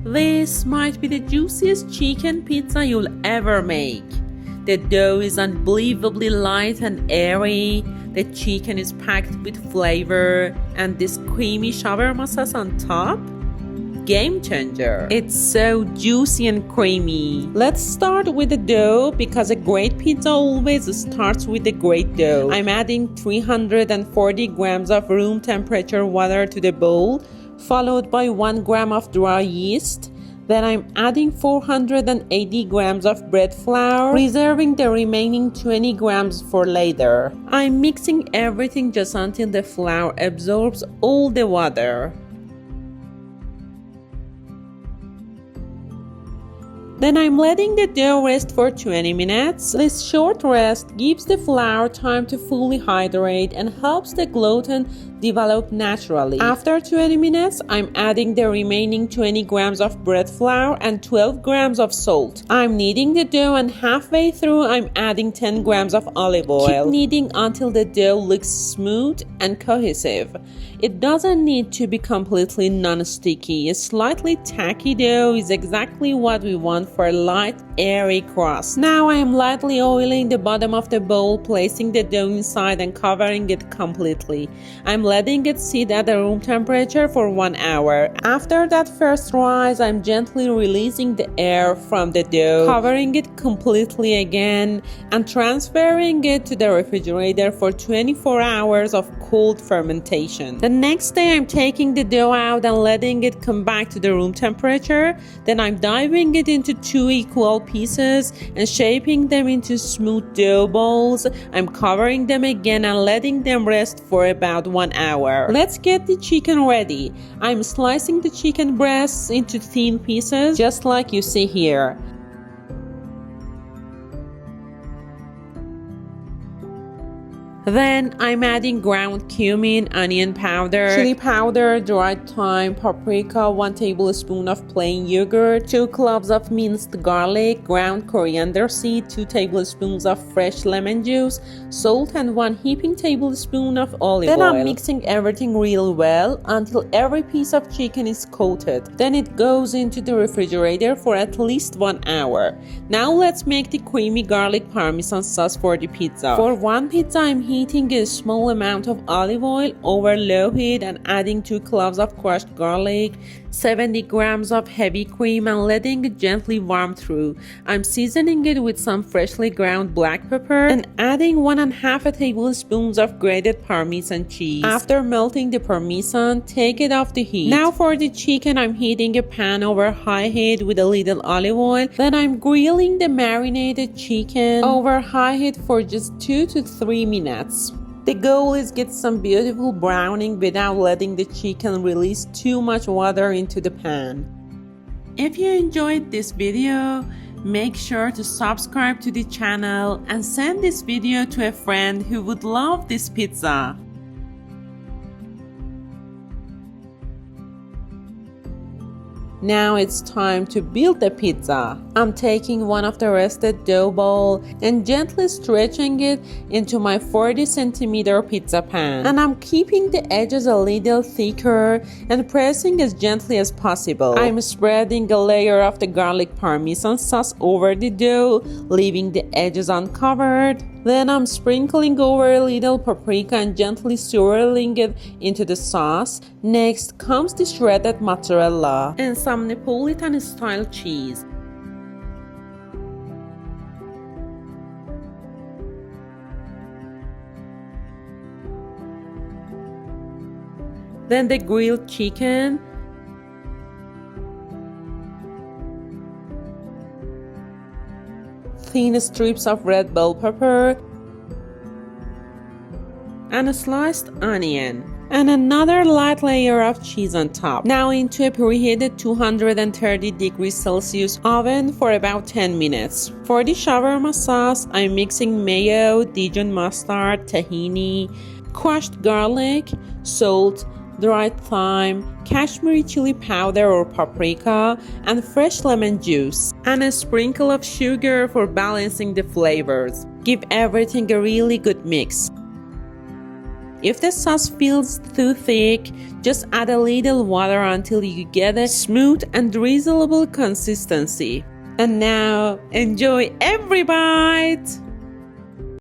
This might be the juiciest chicken pizza you'll ever make. The dough is unbelievably light and airy, the chicken is packed with flavor, and this creamy shawarma sauce on top? Game changer. It's so juicy and creamy. Let's start with the dough because a great pizza always starts with a great dough. I'm adding 340 grams of room temperature water to the bowl, followed by 1 gram of dry yeast. Then I'm adding 480 grams of bread flour, reserving the remaining 20 grams for later. I'm mixing everything just until the flour absorbs all the water. Then I'm letting the dough rest for 20 minutes. This short rest gives the flour time to fully hydrate and helps the gluten develop naturally. After 20 minutes, I'm adding the remaining 20 grams of bread flour and 12 grams of salt. I'm kneading the dough and halfway through I'm adding 10 grams of olive oil. Keep kneading until the dough looks smooth and cohesive. It doesn't need to be completely non-sticky. A slightly tacky dough is exactly what we want for a light, airy crust. Now I am lightly oiling the bottom of the bowl, placing the dough inside and covering it completely. I'm letting it sit at the room temperature for 1 hour. After that first rise, I'm gently releasing the air from the dough, covering it completely again, and transferring it to the refrigerator for 24 hours of cold fermentation. The next day, I'm taking the dough out and letting it come back to the room temperature. Then I'm diving it into 2 equal pieces and shaping them into smooth dough balls. I'm covering them again and letting them rest for about 1 hour. Let's get the chicken ready. I'm slicing the chicken breasts into thin pieces, just like you see here. Then I'm adding ground cumin, onion powder, chili powder, dried thyme, paprika, 1 tablespoon of plain yogurt, 2 cloves of minced garlic, ground coriander seed, 2 tablespoons of fresh lemon juice, salt, and 1 heaping tablespoon of olive oil. Then I'm mixing everything real well until every piece of chicken is coated. Then it goes into the refrigerator for at least 1 hour. Now let's make the creamy garlic Parmesan sauce for the pizza. For 1 pizza, I'm heating a small amount of olive oil over low heat and adding 2 cloves of crushed garlic, 70 grams of heavy cream, and letting it gently warm through. I'm seasoning it with some freshly ground black pepper and adding 1.5 tablespoons of grated Parmesan cheese. After melting the Parmesan, take it off the heat. Now for the chicken, I'm heating a pan over high heat with a little olive oil. Then I'm grilling the marinated chicken over high heat for just 2 to 3 minutes. The goal is get some beautiful browning without letting the chicken release too much water into the pan. If you enjoyed this video, make sure to subscribe to the channel and send this video to a friend who would love this pizza. Now it's time to build the pizza. I'm taking one of the rested dough ball and gently stretching it into my 40 centimeter pizza pan. And I'm keeping the edges a little thicker and pressing as gently as possible. I'm spreading a layer of the garlic Parmesan sauce over the dough, leaving the edges uncovered. Then I'm sprinkling over a little paprika and gently swirling it into the sauce. Next comes the shredded mozzarella and some Neapolitan-style cheese. Then the grilled chicken. Thin strips of red bell pepper, and a sliced onion, and another light layer of cheese on top. Now into a preheated 230 degrees Celsius oven for about 10 minutes. For the shawarma sauce, I'm mixing mayo, Dijon mustard, tahini, crushed garlic, salt, dried thyme, Kashmiri chili powder or paprika, and fresh lemon juice, and a sprinkle of sugar for balancing the flavors. Give everything a really good mix. If the sauce feels too thick, just add a little water until you get a smooth and drizzleable consistency. And now, enjoy every bite!